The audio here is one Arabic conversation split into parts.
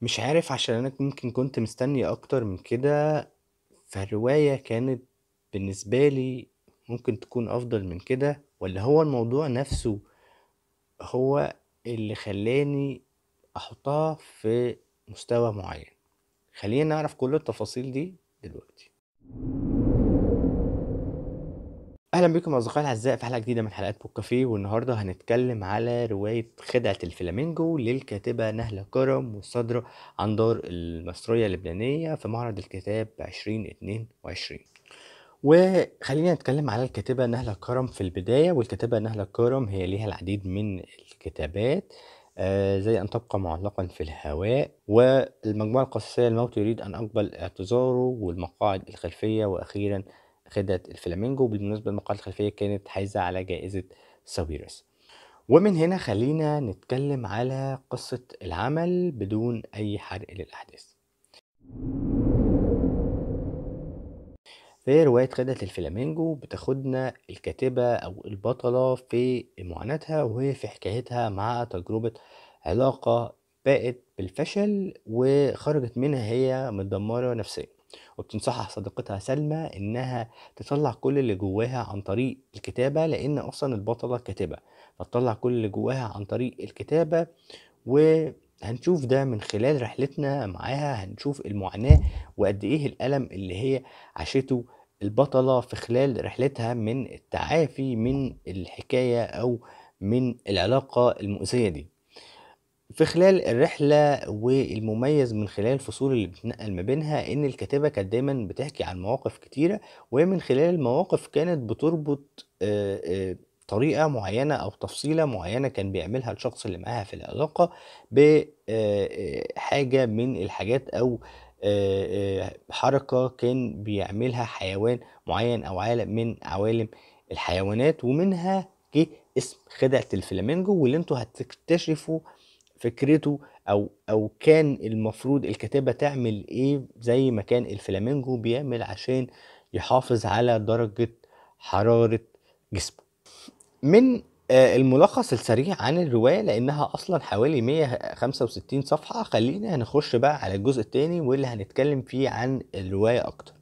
مش عارف عشان أنا ممكن كنت مستني أكتر من كده، فالرواية كانت بالنسبة لي ممكن تكون أفضل من كده، ولا هو الموضوع نفسه هو اللي خلاني أحطها في مستوى معين. خلينا نعرف كل التفاصيل دي دلوقتي. أهلا بكم أصدقائي الأعزاء في حلقة جديدة من حلقات بوك كافيه، والنهاردة هنتكلم على رواية خدعة الفلامينجو للكاتبة نهلة كرم، والصادرة عن دار المصرية اللبنانية في معرض الكتاب 2022. وخلينا نتكلم على الكاتبة نهلة كرم في البداية. والكاتبة نهلة كرم هي ليها العديد من الكتابات، زي أن تبقى معلقا في الهواء، والمجموعة القصصية الموت يريد أن أقبل اعتذاره، والمقاعد الخلفية، وأخيرا خدعة الفلامينجو. بالمناسبة المقاعد الخلفية كانت حايزة على جائزة ساويرس. ومن هنا خلينا نتكلم على قصة العمل بدون أي حرق للأحداث. في رواية خدعة الفلامينجو بتاخدنا الكاتبة أو البطلة في معاناتها، وهي في حكايتها مع تجربة علاقة باءت بالفشل وخرجت منها هي متدمرة نفسيا، وبتنصحها صديقتها سلمى إنها تطلع كل اللي جواها عن طريق الكتابة، لأن أصلا البطلة كاتبة، فتطلع كل اللي جواها عن طريق الكتابة. وهنشوف ده من خلال رحلتنا معاها، هنشوف المعاناة وقد ايه الألم اللي هي عاشته البطلة في خلال رحلتها من التعافي من الحكاية أو من العلاقة المؤذية دي. في خلال الرحلة، والمميز من خلال الفصول اللي بتتنقل ما بينها، إن الكاتبة كانت دايما بتحكي عن مواقف كتيرة، ومن خلال المواقف كانت بتربط طريقة معينة أو تفصيلة معينة كان بيعملها الشخص اللي معاها في العلاقة بحاجة من الحاجات، أو حركة كان بيعملها حيوان معين أو عالم من عوالم الحيوانات. ومنها جه اسم خدعة الفلامينجو، واللي انتوا هتكتشفوا فكرته او كان المفروض الكاتبة تعمل ايه زي ما كان الفلامينجو بيعمل عشان يحافظ على درجة حرارة جسمه. من الملخص السريع عن الرواية، لأنها أصلا حوالي 165 صفحة، خلينا هنخش بقى على الجزء التاني واللي هنتكلم فيه عن الرواية أكتر.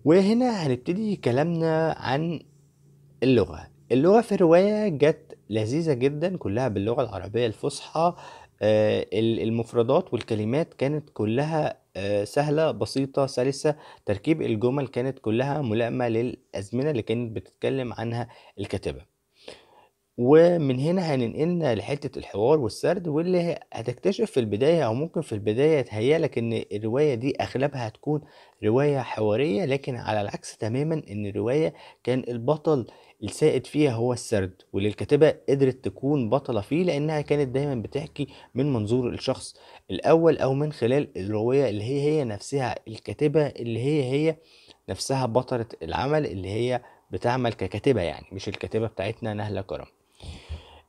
وهنا هنبتدي كلامنا عن اللغة في الرواية جت لذيذة جدا، كلها باللغة العربية الفصحى. المفردات والكلمات كانت كلها سهلة بسيطة سلسة. تركيب الجمل كانت كلها ملائمة للأزمنة اللي كانت بتتكلم عنها الكاتبة. ومن هنا هننقلنا لحتة الحوار والسرد، واللي هتكتشف في البداية أو ممكن في البداية يتهيألك إن الرواية دي أغلبها هتكون رواية حوارية، لكن على العكس تماما، إن الرواية كان البطل السائد فيها هو السرد، واللي الكاتبة قدرت تكون بطلة فيه لأنها كانت دايما بتحكي من منظور الشخص الأول، أو من خلال الرواية اللي هي نفسها الكاتبة، اللي هي نفسها بطلة العمل، اللي هي بتعمل ككاتبة، يعني مش الكاتبة بتاعتنا نهلة كرم.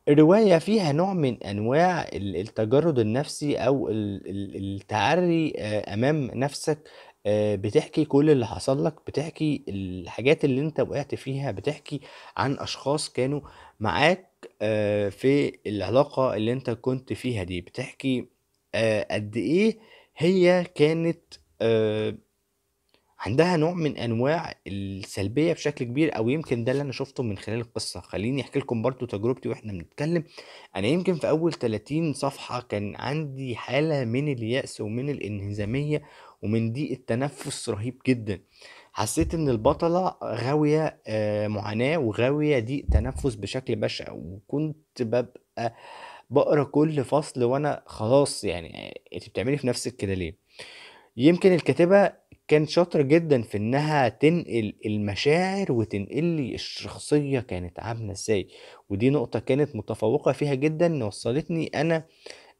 الرواية فيها نوع من أنواع التجرد النفسي أو التعري أمام نفسك. بتحكي كل اللي حصل لك، بتحكي الحاجات اللي انت وقعت فيها، بتحكي عن أشخاص كانوا معاك في العلاقة اللي انت كنت فيها دي، بتحكي قد إيه هي كانت عندها نوع من انواع السلبيه بشكل كبير، او يمكن ده اللي انا شفته من خلال القصه. خليني احكي لكم برضو تجربتي واحنا بنتكلم. انا يمكن في اول 30 صفحه كان عندي حاله من اليأس ومن الانهزاميه ومن ضيق التنفس رهيب جدا. حسيت ان البطله غاويه معاناه وغاويه ضيق تنفس بشكل بشع، وكنت ببقى بقرا كل فصل وانا خلاص، يعني انت بتعملي في نفسك كده ليه؟ يمكن الكاتبة كانت شاطرة جدا في انها تنقل المشاعر وتنقل لي الشخصية كانت عاملة ازاي، ودي نقطة كانت متفوقة فيها جدا، وصلتني انا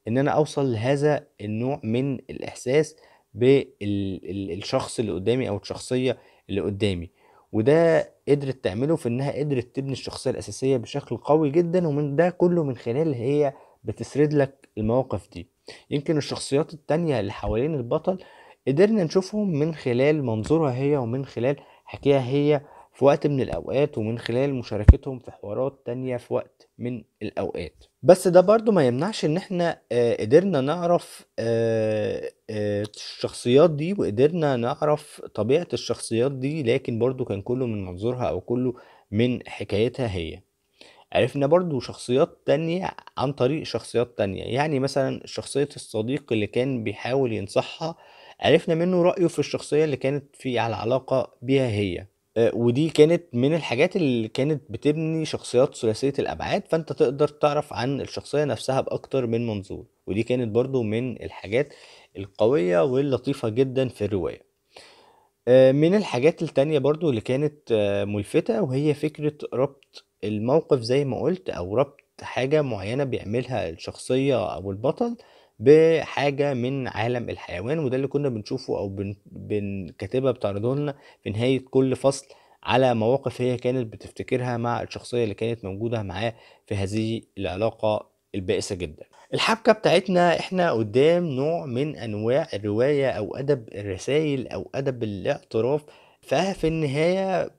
ان انا اوصل لهذا النوع من الاحساس بالشخص اللي قدامي او الشخصية اللي قدامي. وده قدرت تعمله في انها قدرت تبني الشخصية الاساسية بشكل قوي جدا، ومن ده كله من خلال هي بتسرد لك المواقف دي. يمكن الشخصيات التانية اللي حوالين البطل قدرنا نشوفهم من خلال منظورها هي ومن خلال حكاية هي في وقت من الأوقات، ومن خلال مشاركتهم في حوارات تانية في وقت من الأوقات. بس ده برضو ما يمنعش ان احنا قدرنا نعرف الشخصيات دي، وقدرنا نعرف طبيعة الشخصيات دي، لكن برضو كان كله من منظورها او كله من حكايتها هي. عرفنا برضو شخصيات تانية عن طريق شخصيات تانية، يعني مثلا شخصية الصديق اللي كان بيحاول ينصحها، عرفنا منه رأيه في الشخصية اللي كانت في على علاقة بيها هي. ودي كانت من الحاجات اللي كانت بتبني شخصيات ثلاثية الأبعاد، فأنت تقدر تعرف عن الشخصية نفسها بأكتر من منظور، ودي كانت برضو من الحاجات القوية واللطيفة جدا في الرواية. من الحاجات التانية برضو اللي كانت ملفتة، وهي فكرة ربط الموقف زي ما قلت، أو ربط حاجة معينة بيعملها الشخصية أو البطل بحاجة من عالم الحيوان، وده اللي كنا بنشوفه أو كاتبة بتعرضه لنا في نهاية كل فصل على مواقف هي كانت بتفتكرها مع الشخصية اللي كانت موجودة معاه في هذه العلاقة البائسة جدا. الحبكة بتاعتنا احنا قدام نوع من انواع الرواية او ادب الرسائل او ادب الاعتراف. ففي النهاية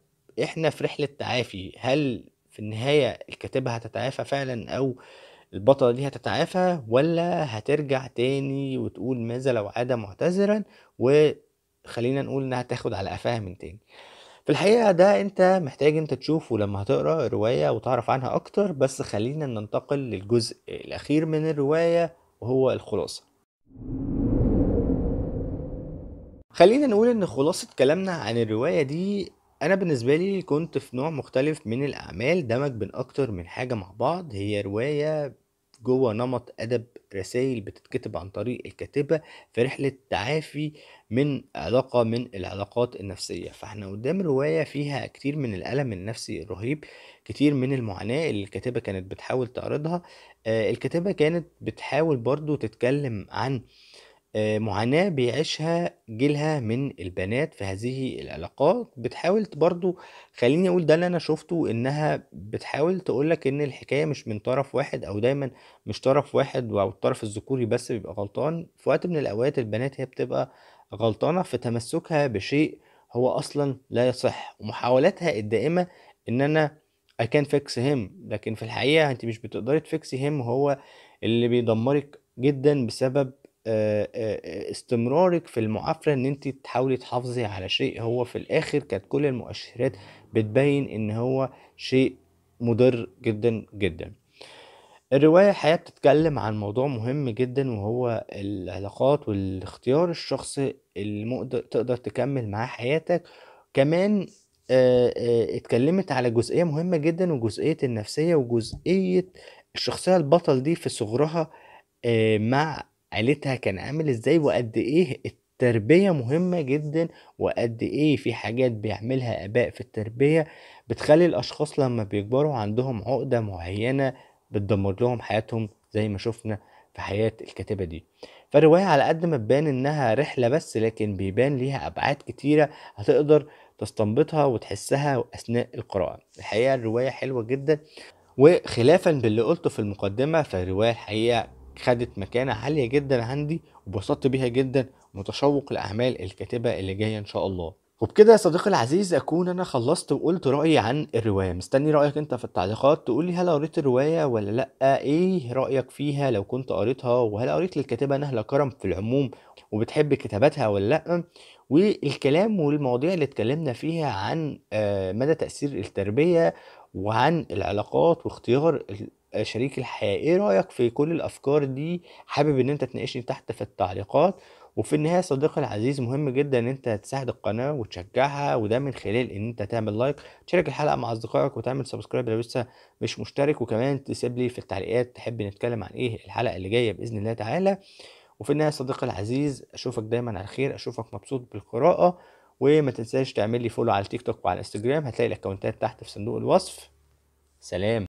احنا في رحلة تعافي. هل في النهاية الكاتبة هتتعافى فعلا، او البطلة دي هتتعافى، ولا هترجع تاني وتقول ماذا لو عاد معتذرا، وخلينا نقول انها تاخد على قفاها من تاني؟ في الحقيقة ده انت محتاج انت تشوفه لما هتقرأ الرواية وتعرف عنها اكتر. بس خلينا ننتقل للجزء الاخير من الرواية، وهو الخلاصة. خلينا نقول ان خلاصة كلامنا عن الرواية دي، انا بالنسبة لي كنت في نوع مختلف من الاعمال دمج بين اكتر من حاجة مع بعض. هي رواية جوه نمط ادب رسائل بتتكتب عن طريق الكاتبة في رحلة تعافي من علاقة من العلاقات النفسية. فاحنا قدام رواية فيها كتير من الألم النفسي الرهيب، كتير من المعاناة اللي الكاتبة كانت بتحاول تعرضها. الكاتبة كانت بتحاول برضو تتكلم عن معاناة بيعيشها جيلها من البنات في هذه العلاقات. بتحاول برضو، خليني اقول ده اللي انا شفته، انها بتحاول تقولك ان الحكاية مش من طرف واحد، او دايما مش طرف واحد او الطرف الذكوري بس بيبقى غلطان. في وقت من الاوقات البنات هي بتبقى غلطانة في تمسكها بشيء هو اصلا لا يصح، ومحاولاتها الدائمة ان انا I can fix him. لكن في الحقيقة انت مش بتقدري تفكسي him، هو اللي بيدمرك جدا بسبب استمرارك في المعافرة ان انت تحاولي تحافظي على شيء هو في الاخر كانت كل المؤشرات بتبين ان هو شيء مضر جدا جدا. الرواية الحقيقة بتتكلم عن موضوع مهم جدا، وهو العلاقات والاختيار الشخص اللي تقدر تكمل معاه حياتك. كمان اتكلمت على جزئية مهمة جدا، وجزئية النفسية، وجزئية الشخصية البطل دي في صغرها مع عيلتها كان عامل ازاي، وقد ايه التربية مهمة جدا، وقد ايه في حاجات بيعملها اباء في التربية بتخلي الاشخاص لما بيكبروا عندهم عقدة معينة بتدمر لهم حياتهم، زي ما شفنا في حياة الكاتبة دي. فالرواية على قد ما تبان انها رحلة بس، لكن بيبان ليها ابعاد كتيرة هتقدر تستنبطها وتحسها اثناء القراءة. الحقيقة الرواية حلوة جدا، وخلافا باللي قلته في المقدمة، فالرواية الحقيقة خدت مكانة عالية جدا عندي، وبسطت بيها جدا، متشوق لأعمال الكاتبة اللي جاية إن شاء الله. وبكده يا صديقي العزيز أكون أنا خلصت وقلت رأيي عن الرواية. مستني رأيك أنت في التعليقات، تقولي هل قريت الرواية ولا لأ، إيه رأيك فيها لو كنت قريتها، وهل قريت للكاتبة نهلة كرم في العموم وبتحب كتاباتها ولا لأ. والكلام والمواضيع اللي اتكلمنا فيها عن مدى تأثير التربية وعن العلاقات واختيار شريك الحياة، ايه رأيك في كل الافكار دي؟ حابب ان انت تناقشني تحت في التعليقات. وفي النهاية صديقي العزيز، مهم جدا ان انت تساعد القناة وتشجعها، وده من خلال ان انت تعمل لايك، تشارك الحلقة مع اصدقائك، وتعمل سبسكرايب لو لسه مش مشترك، وكمان تسيب لي في التعليقات تحب نتكلم عن ايه الحلقة اللي جاية بإذن الله تعالى. وفي النهاية صديقي العزيز، اشوفك دايما على خير، اشوفك مبسوط بالقراءة، وما تنساش تعمل لي فولو على التيك توك وعلى الانستجرام، هتلاقي الاكونتات تحت في صندوق الوصف. سلام.